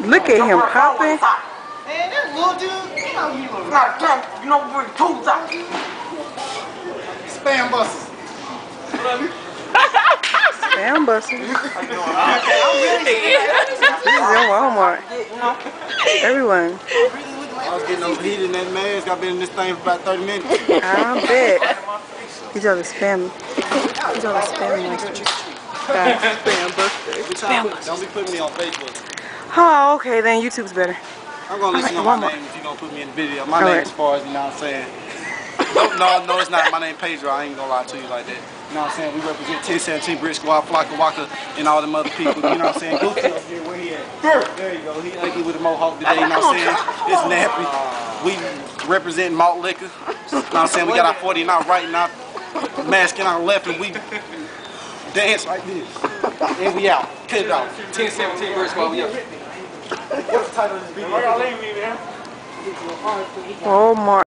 Look at him popping. Man, that little dude, you know you look like you know bring tools out. Spam busters. Spam busters. This is in Walmart. Everyone. I was getting overheated in that mask. I've been in this thing for about 30 minutes. I bet. He's on the spam. He's on the spam monster. Spam buster. Spam buster. Don't be putting me on Facebook. Oh, okay. Then YouTube's better. I'm gonna let you know my name if you're gonna put me in the video. My name is far as, you know what I'm saying. No, it's not. My name Pedro. I ain't gonna lie to you like that. You know what I'm saying? We represent 1017 Brick Squad, Flocka Waka, and all them other people. You know what I'm saying? Goofy up here, where he at? There you go. He ugly with a mohawk today. You know what I'm saying? It's nappy. We represent malt liquor. You know what I'm saying? We got our 40 now right now, mask in our left, and we dance like this. And we out. Cut it out. 1017 Brick Squad, we up. What's the title of this video? Walmart.